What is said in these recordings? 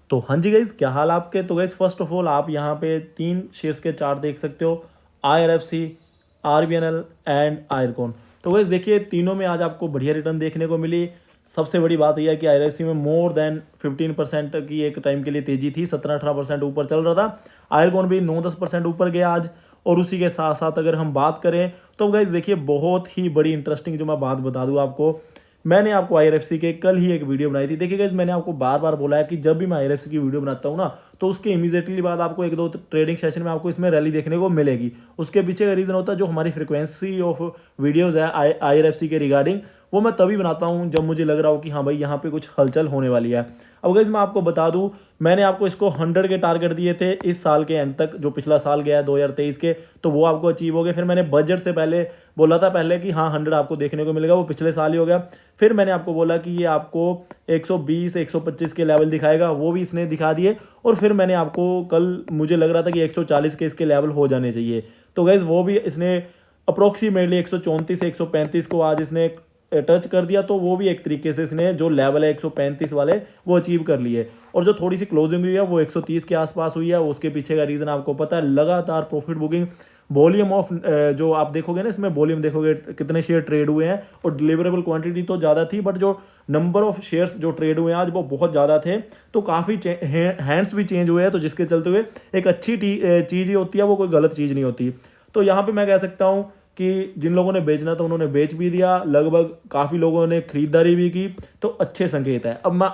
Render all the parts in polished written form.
तो हाँ जी गाइज, क्या हाल आपके। तो गाइज फर्स्ट ऑफ ऑल आप यहाँ पे 3 शेयर्स के चार्ट देख सकते हो, IRFC, RBNL एंड आयरकॉन। तो गाइज देखिए तीनों में आज आपको बढ़िया रिटर्न देखने को मिली। सबसे बड़ी बात यह है कि IRFC में मोर देन 15% की एक टाइम के लिए तेजी थी, 17-18% ऊपर चल रहा था। आयरकॉन भी 9-10% ऊपर गया आज। और उसी के साथ साथ अगर हम बात करें तो गाइज देखिए बहुत ही बड़ी इंटरेस्टिंग जो मैं बात बता दूँ आपको, मैंने आपको IRFC के कल ही एक वीडियो बनाई थी। देखिए गाइस, मैंने आपको बार बार बोला है कि जब भी मैं IRFC की वीडियो बनाता हूँ ना, तो उसके इमीडिएटली बाद आपको एक दो ट्रेडिंग सेशन में आपको इसमें रैली देखने को मिलेगी। उसके पीछे का रीज़न होता है जो हमारी फ्रिक्वेंसी ऑफ वीडियोज़ है IRFC के रिगार्डिंग, वो मैं तभी बनाता हूँ जब मुझे लग रहा हो कि हाँ भाई यहाँ पे कुछ हलचल होने वाली है। अब गाइस मैं आपको बता दूँ, मैंने आपको इसको 100 के टारगेट दिए थे इस साल के एंड तक, जो पिछला साल गया है 2023 के, तो वो आपको अचीव हो गए। फिर मैंने बजट से पहले बोला था पहले कि हाँ 100 आपको देखने को मिलेगा, वो पिछले साल ही हो गया। फिर मैंने आपको बोला कि ये आपको 120 125 के लेवल दिखाएगा, वो भी इसने दिखा दिए। और फिर मैंने आपको कल मुझे लग रहा था कि 140 के इसके लेवल हो जाने चाहिए, तो गाइज वो भी इसने अप्रोक्सीमेटली 134 135 को आज इसने टच कर दिया। तो वो भी एक तरीके से इसने जो लेवल है 135 वाले वो अचीव कर लिए। और जो थोड़ी सी क्लोजिंग हुई है वो 130 के आसपास हुई है। उसके पीछे का रीज़न आपको पता है, लगातार प्रॉफिट बुकिंग, वॉल्यूम ऑफ जो आप देखोगे ना, इसमें वॉल्यूम देखोगे कितने शेयर ट्रेड हुए हैं, और डिलीवरेबल क्वांटिटी तो ज़्यादा थी, बट जो नंबर ऑफ शेयर्स जो ट्रेड हुए हैं आज वो बहुत ज़्यादा थे। तो काफ़ी हैंड्स भी चेंज हुए हैं, तो जिसके चलते हुए एक अच्छी चीज़ ही होती है, वो कोई गलत चीज़ नहीं होती। तो यहाँ पे मैं कह सकता हूँ कि जिन लोगों ने बेचना था उन्होंने बेच भी दिया, लगभग काफ़ी लोगों ने खरीदारी भी की, तो अच्छे संकेत है। अब मैं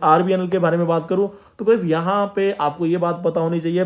RBNL के बारे में बात करूं तो गाइस यहाँ पे आपको ये बात पता होनी चाहिए,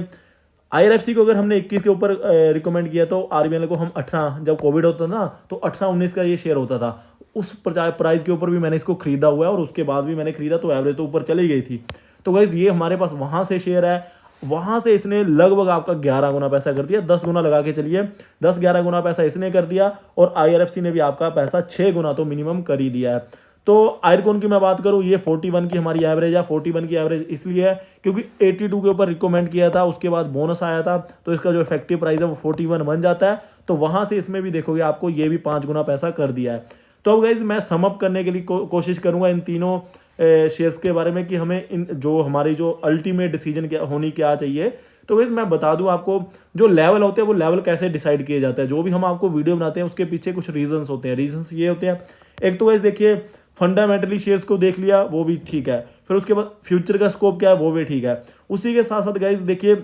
IRFC को अगर हमने 21 के ऊपर रिकमेंड किया, तो RBNL को हम 18, जब कोविड होता था ना तो 18-19 का ये शेयर होता था, उस प्राइस के ऊपर भी मैंने इसको खरीदा हुआ है, और उसके बाद भी मैंने खरीदा तो एवरेज तो ऊपर चली गई थी। तो गाइज ये हमारे पास वहाँ से शेयर है, वहाँ से इसने लगभग आपका 11 गुना पैसा कर दिया, 10 गुना लगा के चलिए, 10-11 गुना पैसा इसने कर दिया, और IRFC ने भी आपका पैसा 6 गुना तो मिनिमम कर ही दिया है। तो आयरकॉन की मैं बात करूं, ये 41 की हमारी एवरेज है। 41 की एवरेज इसलिए है क्योंकि 82 के ऊपर रिकमेंड किया था, उसके बाद बोनस आया था, तो इसका जो इफेक्टिव प्राइस है वो 41 बन जाता है। तो वहां से इसमें भी देखोगे आपको ये भी 5 गुना पैसा कर दिया है। तो अब गाइज मैं समअप करने के लिए कोशिश करूंगा इन तीनों शेयर्स के बारे में कि हमें इन जो हमारी जो अल्टीमेट डिसीजन क्या होनी क्या चाहिए। तो गाइज मैं बता दूं आपको, जो लेवल होते हैं वो लेवल कैसे डिसाइड किए जाते हैं। जो भी हम आपको वीडियो बनाते हैं उसके पीछे कुछ रीजंस होते हैं। रीजंस ये होते हैं, एक तो गाइज देखिए फंडामेंटली शेयर्स को देख लिया, वो भी ठीक है। फिर उसके बाद फ्यूचर का स्कोप क्या है, वो भी ठीक है। उसी के साथ साथ गाइज देखिए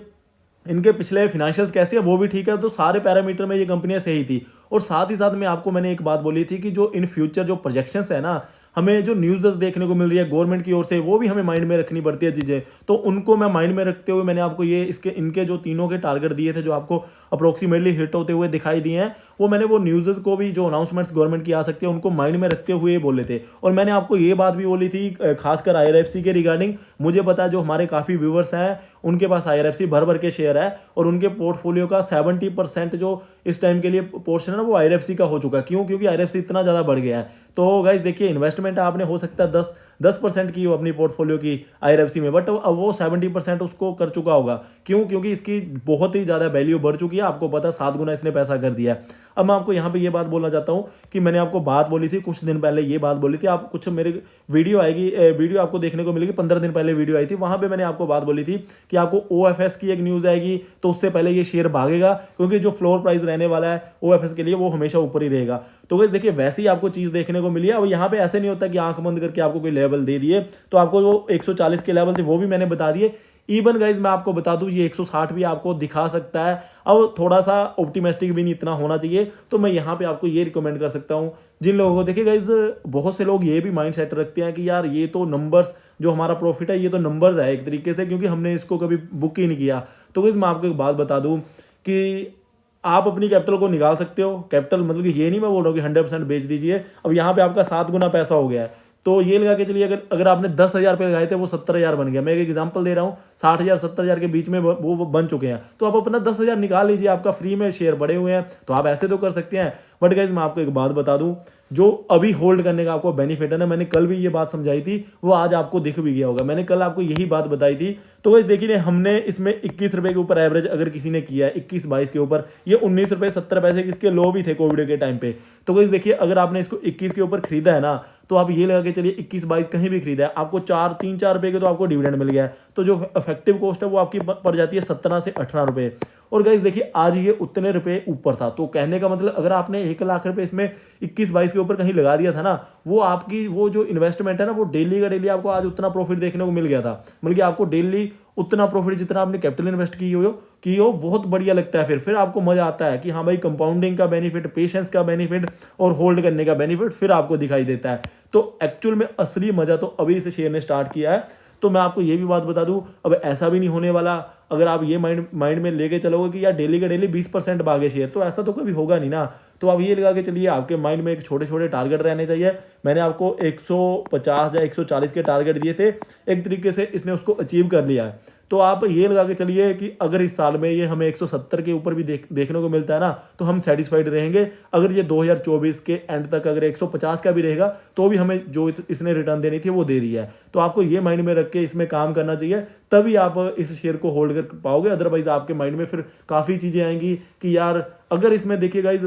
इनके पिछले फिनेंशियल्स कैसे है, वो भी ठीक है। तो सारे पैरामीटर में ये कंपनियां सही थी। और साथ ही साथ में आपको मैंने एक बात बोली थी कि जो इन फ्यूचर जो प्रोजेक्शंस है ना, हमें जो न्यूज़ देखने को मिल रही है गवर्नमेंट की ओर से, वो भी हमें माइंड में रखनी पड़ती है चीज़ें। तो उनको मैं माइंड में रखते हुए मैंने आपको ये इनके जो तीनों के टारगेट दिए थे, जो आपको अप्रोक्सीमेटली हिट होते हुए दिखाई दिए हैं, वो मैंने वो न्यूज़ को भी, जो अनाउंसमेंट्स गवर्नमेंट की आ सकती है, उनको माइंड में रखते हुए बोले थे। और मैंने आपको ये बात भी बोली थी खासकर IRFC के रिगार्डिंग। मुझे पता है जो हमारे काफ़ी व्यूवर्स हैं उनके पास IRFC भर भर के शेयर है, और उनके पोर्टफोलियो का 70% जो इस टाइम के लिए पोर्शन है ना, वो IRFC का हो चुका है। क्यों? क्योंकि IRFC इतना ज़्यादा बढ़ गया है। तो गाइज देखिए, इन्वेस्टमेंट आपने हो सकता है 10% की हो अपनी पोर्टफोलियो की IRFC में, बट अब वो 70% उसको कर चुका होगा। क्यों? क्योंकि इसकी बहुत ही ज़्यादा वैल्यू बढ़ चुकी है। आपको पता है 7 गुना इसने पैसा कर दिया है। अब मैं आपको यहाँ पे ये बात बोलना चाहता हूँ कि मैंने आपको बात बोली थी कुछ दिन पहले, ये बात बोली थी, आप कुछ मेरे वीडियो आएगी, वीडियो आपको देखने को मिलेगी, 15 दिन पहले वीडियो आई थी, वहाँ पे मैंने आपको बात बोली थी कि आपको OFS की एक न्यूज़ आएगी, तो उससे पहले ये शेयर भागेगा, क्योंकि जो फ्लोर प्राइस रहने वाला है OFS के लिए वो हमेशा ऊपर ही रहेगा। तो गाइस देखिए वैसे ही आपको चीज़ देखने को मिली है। अब यहाँ पे ऐसे नहीं होता कि आंख बंद करके आपको कोई लेवल दे दिए, तो आपको जो 140 के लेवल थे वो भी मैंने बता दिए। इवन गाइज मैं आपको बता दूं, ये 160 भी आपको दिखा सकता है। अब थोड़ा सा ऑप्टिमिस्टिक भी नहीं इतना होना चाहिए। तो मैं यहाँ पे आपको ये रिकमेंड कर सकता हूँ जिन लोगों को, देखिए गाइज बहुत से लोग ये भी माइंड सेट रखते हैं कि यार ये तो नंबर्स, जो हमारा प्रॉफिट है ये तो नंबर्स है एक तरीके से, क्योंकि हमने इसको कभी बुक ही नहीं किया। तो गाइज मैं आपको एक बात बता दूं कि आप अपनी कैपिटल को निकाल सकते हो। कैपिटल मतलब कि ये नहीं मैं बोल रहा हूँ कि 100% बेच दीजिए। अब यहाँ पे आपका 7 गुना पैसा हो गया है, तो ये लगा के चलिए अगर आपने 10,000 रुपये लगाए थे वो 70,000 बन गया। मैं एक एग्जांपल दे रहा हूँ, 60,000 70,000 के बीच में वो बन चुके हैं। तो आप अपना 10,000 निकाल लीजिए, आपका फ्री में शेयर बढ़े हुए हैं, तो आप ऐसे तो कर सकते हैं। बट गाइज मैं आपको एक बात बता दूं, जो अभी होल्ड करने का आपको बेनिफिट है ना, मैंने कल भी ये बात समझाई थी, वो आज आपको दिख भी गया होगा। मैंने कल आपको यही बात बताई थी। तो गाइस देखिए हमने इसमें 21 रुपए के ऊपर एवरेज अगर किसी ने किया है 21-22 के ऊपर, ये 19 रुपए 70 पैसे इसके लो भी थे कोविड के टाइम पे। तो गाइस देखिए अगर आपने इसको 21 के ऊपर खरीदा है ना, तो आप ये लगा के चलिए 21-22 कहीं भी खरीदा है, आपको 3-4 रुपए के तो आपको डिविडेंड मिल गया है। तो जो इफेक्टिव कॉस्ट है वो आपकी पड़ जाती है 17 से 18 रुपए। और गाइस देखिए आज ये उतने रुपए ऊपर था। तो कहने का मतलब अगर आपने 1 लाख रुपए इसमें 21-22 के ऊपर कहीं लगा दिया था ना, वो आपकी वो जो इन्वेस्टमेंट है ना, वो डेली का डेली आपको आज उतना प्रॉफिट देखने को मिल गया था। बल्कि आपको डेली उतना प्रॉफिट जितना आपने कैपिटल इन्वेस्ट की हो बहुत बढ़िया लगता है। फिर आपको मजा आता है कि हाँ भाई कंपाउंडिंग का बेनिफिट, पेशेंस का बेनिफिट और होल्ड करने का बेनिफिट फिर आपको दिखाई देता है। तो एक्चुअल में असली मजा तो अभी इस शेयर ने स्टार्ट किया है। तो मैं आपको ये भी बात बता दूं, अब ऐसा भी नहीं होने वाला अगर आप ये माइंड में लेके चलोगे कि यार डेली का डेली 20% भागे शेयर, तो ऐसा तो कभी होगा नहीं ना। तो आप ये लगा के चलिए आपके माइंड में एक छोटे छोटे टारगेट रहने चाहिए। मैंने आपको 150 या 140 के टारगेट दिए थे, एक तरीके से इसने उसको अचीव कर लिया है। तो आप ये लगा के चलिए कि अगर इस साल में ये हमें 170 के ऊपर भी देखने को मिलता है ना, तो हम सेटिस्फाइड रहेंगे। अगर ये 2024 के एंड तक अगर 150 का भी रहेगा तो भी हमें जो इसने रिटर्न देनी थी वो दे दिया है। तो आपको ये माइंड में रख के इसमें काम करना चाहिए, तभी आप इस शेयर को होल्ड कर पाओगे। अदरवाइज आपके माइंड में फिर काफ़ी चीज़ें आएंगी कि यार अगर इसमें देखिएगा इस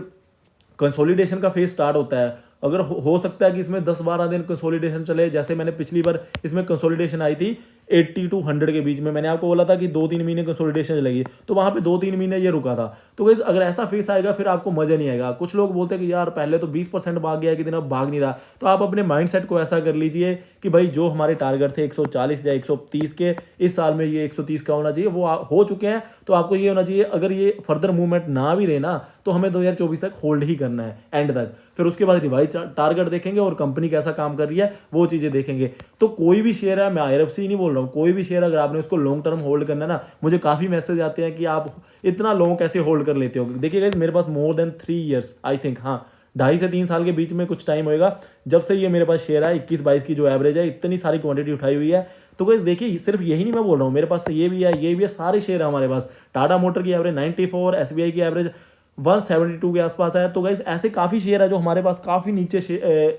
कंसोलिडेशन का फेज स्टार्ट होता है, अगर हो सकता है कि इसमें 10-12 दिन कंसोलिडेशन चले। जैसे मैंने पिछली बार इसमें कंसोलिडेशन आई थी 80 to 100 के बीच में, मैंने आपको बोला था कि 2-3 महीने कंसोलिडेशन चलेगी, तो वहां पे 2-3 महीने ये रुका था। तो गाइस अगर ऐसा फेस आएगा फिर आपको मजा नहीं आएगा। कुछ लोग बोलते हैं कि यार पहले तो 20% भाग गया कि दिन अब भाग नहीं रहा। तो आप अपने माइंडसेट को ऐसा कर लीजिए कि भाई जो हमारे टारगेट थे 140 या 130 के, इस साल में ये 130 का होना चाहिए, वो हो चुके हैं। तो आपको ये होना चाहिए अगर ये फर्दर मूवमेंट ना भी देना तो हमें 2024 तक होल्ड ही करना है एंड तक। फिर उसके बाद रिवाइज टारगेट देखेंगे और कंपनी कैसा काम कर रही है वो चीजें देखेंगे। तो कोई भी शेयर है, मैं आईआरएफसी नहीं बोल रहा हूँ, कोई भी शेयर अगर आपने उसको लॉन्ग टर्म होल्ड करना है ना, मुझे काफी मैसेज आते हैं कि आप इतना लॉन्ग कैसे होल्ड कर लेते हो। देखिए गाइस मेरे पास more than 3 years I think, हाँ 2.5 से 3 साल के बीच में कुछ टाइम होएगा जब से ये मेरे पास शेयर है 21-22 की जो एवरेज है, इतनी सारी क्वांटिटी उठाई हुई है। तो गाइस देखिए सिर्फ यही नहीं मैं बोल रहा हूँ, मेरे पास ये भी है, सारे शेयर है हमारे पास। टाटा मोटर की एवरेज 94, एसबीआई की एवरेज 172 के आसपास है। तो गाइस ऐसे काफ़ी शेयर है जो हमारे पास काफ़ी नीचे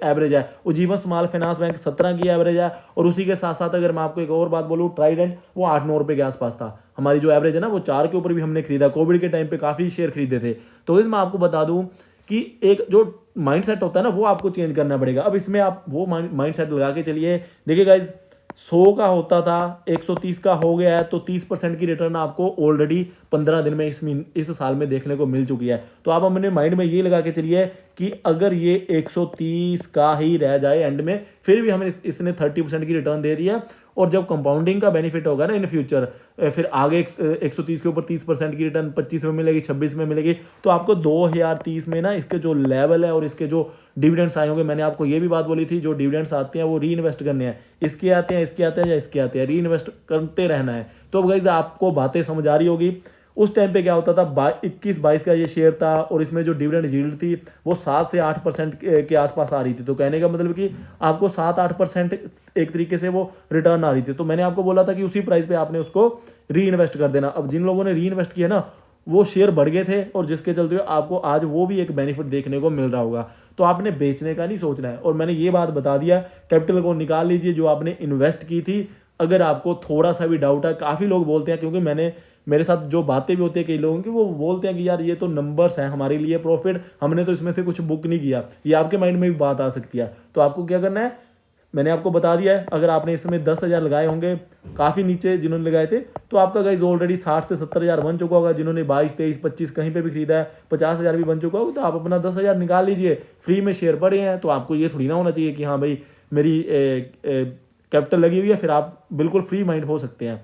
एवरेज है। उज्जीवन स्मॉल फाइनेंस बैंक 17 की एवरेज है। और उसी के साथ साथ अगर मैं आपको एक और बात बोलूँ, ट्राइडेंट वो 8-9 रुपये के आसपास था। हमारी जो एवरेज है ना वो 4 के ऊपर भी हमने खरीदा, कोविड के टाइम पे काफ़ी शेयर खरीदे थे। तो गाइस मैं आपको बता दूँ कि एक जो माइंडसेट होता है ना वो आपको चेंज करना पड़ेगा। अब इसमें आप वो माइंडसेट लगा के चलिए। देखिए गाइस 100 का होता था 130 का हो गया है, तो 30% की रिटर्न आपको ऑलरेडी 15 दिन में इस साल में देखने को मिल चुकी है। तो आप अपने माइंड में ये लगा के चलिए कि अगर ये 130 का ही रह जाए एंड में, फिर भी हमें इसने 30% की रिटर्न दे दी है। और जब कंपाउंडिंग का बेनिफिट होगा ना इन फ्यूचर, फिर आगे 130 के ऊपर 30% की रिटर्न 25 में मिलेगी, 26 में मिलेगी, तो आपको 2030 में ना इसके जो लेवल है और इसके जो डिविडेंड्स आए होंगे, मैंने आपको ये भी बात बोली थी, जो डिविडेंड्स आते हैं वो री इन्वेस्ट करने हैं। इसके आते हैं, इसके आते हैं या इसके आते हैं, री इन्वेस्ट करते रहना है। तो अब गाइस आपको बातें समझ आ रही होगी। उस टाइम पे क्या होता था, 21-22 का ये शेयर था और इसमें जो डिविडेंड यील्ड थी वो 7 से 8% के आसपास आ रही थी। तो कहने का मतलब कि आपको 7-8% एक तरीके से वो रिटर्न आ रही थी। तो मैंने आपको बोला था कि उसी प्राइस पे आपने उसको री इन्वेस्ट कर देना। अब जिन लोगों ने री इन्वेस्ट किया ना, वो शेयर बढ़ गए थे और जिसके चलते आपको आज वो भी एक बेनिफिट देखने को मिल रहा होगा। तो आपने बेचने का नहीं सोचना है। और मैंने ये बात बता दिया, कैपिटल को निकाल लीजिए जो आपने इन्वेस्ट की थी। अगर आपको थोड़ा सा भी डाउट है, काफ़ी लोग बोलते हैं, क्योंकि मेरे साथ जो बातें भी होती है कई लोगों की, वो बोलते हैं कि यार ये तो नंबर्स हैं हमारे लिए प्रॉफिट, हमने तो इसमें से कुछ बुक नहीं किया। ये आपके माइंड में भी बात आ सकती है। तो आपको क्या करना है, मैंने आपको बता दिया है। अगर आपने इसमें 10,000 लगाए होंगे, काफ़ी नीचे जिन्होंने लगाए थे, तो आपका गाइज ऑलरेडी 60 से 70,000 बन चुका होगा। जिन्होंने 22, 23, 25 कहीं पे भी खरीदा है, 50,000 भी बन चुका होगा। तो आप अपना 10,000 निकाल लीजिए। फ्री में शेयर पड़े हैं, तो आपको ये थोड़ी ना होना चाहिए कि हाँ भाई मेरी कैपिटल लगी हुई है, फिर आप बिल्कुल फ्री माइंड हो सकते हैं।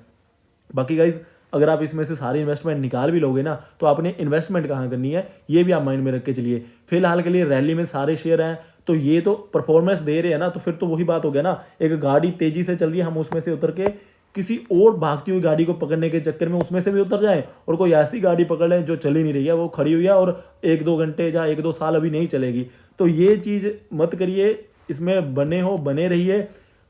बाकी गाइज अगर आप इसमें से सारी इन्वेस्टमेंट निकाल भी लोगे ना, तो आपने इन्वेस्टमेंट कहाँ करनी है ये भी आप माइंड में रख के चलिए। फिलहाल के लिए रैली में सारे शेयर हैं, तो ये तो परफॉर्मेंस दे रहे हैं ना, तो फिर तो वही बात हो गया ना, एक गाड़ी तेजी से चल रही है, हम उसमें से उतर के किसी और भागती हुई गाड़ी को पकड़ने के चक्कर में उसमें से भी उतर जाएं और कोई ऐसी गाड़ी पकड़ लें जो चली नहीं रही है, वो खड़ी हुई है और 1-2 घंटे या 1-2 साल अभी नहीं चलेगी। तो ये चीज़ मत करिए, इसमें बने रहिए।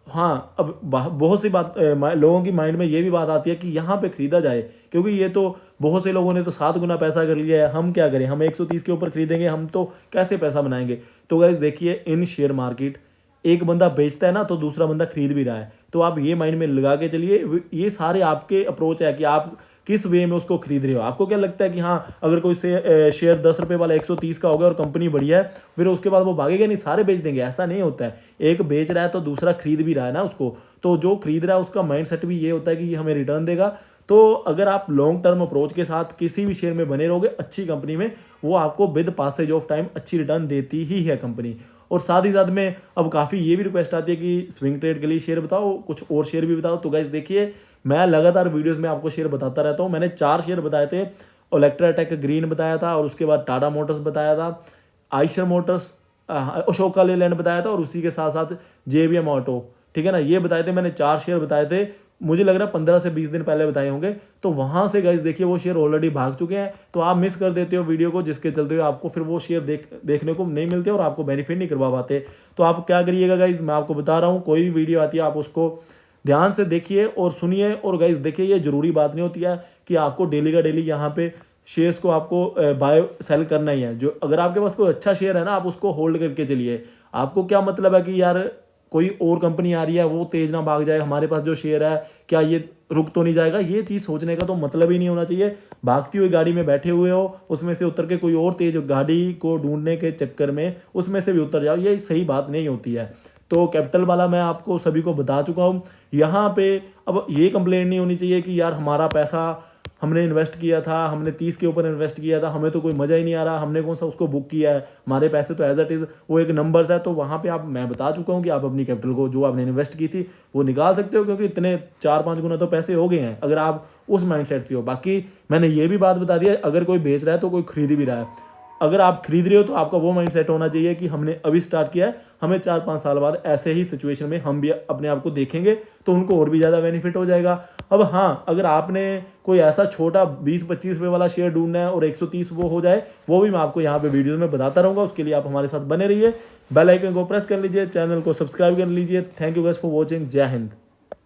हाँ, अब बहुत सी बात लोगों की माइंड में ये भी बात आती है कि यहाँ पे खरीदा जाए, क्योंकि ये तो बहुत से लोगों ने तो 7 गुना पैसा कर लिया है, हम क्या करें, हम 130 के ऊपर खरीदेंगे, हम तो कैसे पैसा बनाएंगे। तो गाइस देखिए, इन शेयर मार्केट एक बंदा बेचता है ना तो दूसरा बंदा खरीद भी रहा है, तो आप ये माइंड में लगा के चलिए, ये सारे आपके अप्रोच है कि आप किस वे में उसको खरीद रहे हो। आपको क्या लगता है कि हाँ, अगर कोई शेयर 10 रुपये वाला 130 का हो गया और कंपनी बढ़िया है, फिर उसके बाद वो भागेगा नहीं, सारे बेच देंगे? ऐसा नहीं होता है। एक बेच रहा है तो दूसरा खरीद भी रहा है ना उसको, तो जो खरीद रहा है उसका माइंड सेट भी ये होता है कि ये हमें रिटर्न देगा। तो अगर आप लॉन्ग टर्म अप्रोच के साथ किसी भी शेयर में बने रहोगे अच्छी कंपनी में, वो आपको विद पासेज ऑफ टाइम अच्छी रिटर्न देती ही है कंपनी। और साथ ही साथ में अब काफ़ी ये भी रिक्वेस्ट आती है कि स्विंग ट्रेड के लिए शेयर बताओ, कुछ और शेयर भी बताओ। तो गाइस देखिए, मैं लगातार वीडियोस में आपको शेयर बताता रहता हूँ। मैंने 4 शेयर बताए थे, इलेक्ट्रा टेक ग्रीन बताया था, और उसके बाद टाटा मोटर्स बताया था, आइशर मोटर्स, अशोका लेलैंड बताया था, और उसी के साथ साथ जेबीएम ऑटो, ठीक है ना, ये बताए थे मैंने। 4 शेयर बताए थे, मुझे लग रहा है 15 से 20 दिन पहले बताए होंगे। तो वहां से गाइस देखिए, वो शेयर ऑलरेडी भाग चुके हैं, तो आप मिस कर देते हो वीडियो को, जिसके चलते हुए आपको फिर वो शेयर देखने को नहीं मिलते और आपको बेनिफिट नहीं करवा पाते। तो आप क्या करिएगा गाइस, मैं आपको बता रहा हूँ, कोई भी वीडियो आती है आप उसको ध्यान से देखिए और सुनिए। और गाइस देखिए, ये जरूरी बात नहीं होती है कि आपको डेली का डेली यहाँ पे शेयर्स को आपको बाय सेल करना ही है। जो अगर आपके पास कोई अच्छा शेयर है ना, आप उसको होल्ड करके चलिए। आपको क्या मतलब है कि यार कोई और कंपनी आ रही है, वो तेज ना भाग जाए, हमारे पास जो शेयर है क्या ये रुक तो नहीं जाएगा? ये चीज़ सोचने का तो मतलब ही नहीं होना चाहिए। भागती हुई गाड़ी में बैठे हुए हो, उसमें से उतर के कोई और तेज गाड़ी को ढूंढने के चक्कर में उसमें से भी उतर जाओ, ये सही बात नहीं होती है। तो कैपिटल वाला मैं आपको सभी को बता चुका हूँ। यहाँ पे अब ये कंप्लेंट नहीं होनी चाहिए कि यार हमारा पैसा हमने इन्वेस्ट किया था, हमने 30 के ऊपर इन्वेस्ट किया था, हमें तो कोई मज़ा ही नहीं आ रहा, हमने कौन सा उसको बुक किया है, हमारे पैसे तो एज इट इज़ वो एक नंबर्स है। तो वहाँ पे आप, मैं बता चुका हूँ कि आप अपनी कैपिटल को जो आपने इन्वेस्ट की थी वो निकाल सकते हो, क्योंकि इतने 4-5 गुना तो पैसे हो गए हैं अगर आप उस माइंड सेट से हो। बाकी मैंने ये भी बात बता दी है, अगर कोई बेच रहा है तो कोई खरीद भी रहा है। अगर आप खरीद रहे हो तो आपका वो माइंड सेट होना चाहिए कि हमने अभी स्टार्ट किया है, हमें 4-5 साल बाद ऐसे ही सिचुएशन में हम भी अपने आप को देखेंगे, तो उनको और भी ज़्यादा बेनिफिट हो जाएगा। अब हाँ, अगर आपने कोई ऐसा छोटा 20-25 रुपये वाला शेयर ढूंढना है और 130 वो हो जाए, वो भी मैं आपको यहाँ पे वीडियो में बताता रहूँगा। उसके लिए आप हमारे साथ बने रहिए, बेल आइकन को प्रेस कर लीजिए, चैनल को सब्सक्राइब कर लीजिए। Thank you guys for watching. जय हिंद।